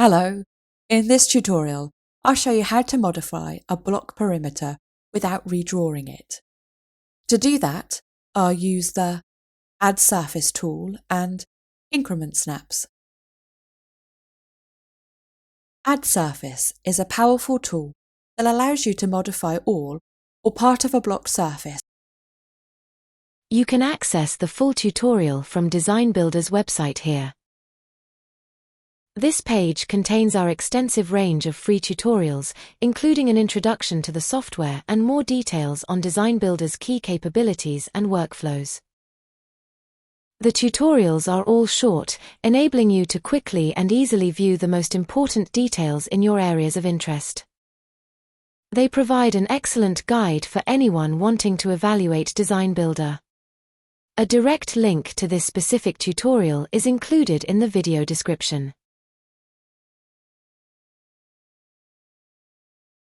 Hello! In this tutorial, I'll show you how to modify a block perimeter without redrawing it. To do that, I'll use the Add Surface tool and Increment snaps. Add Surface is a powerful tool that allows you to modify all or part of a block surface. You can access the full tutorial from Designbuilder's website here. This page contains our extensive range of free tutorials, including an introduction to the software and more details on Designbuilder's key capabilities and workflows. The tutorials are all short, enabling you to quickly and easily view the most important details in your areas of interest. They provide an excellent guide for anyone wanting to evaluate Designbuilder. A direct link to this specific tutorial is included in the video description.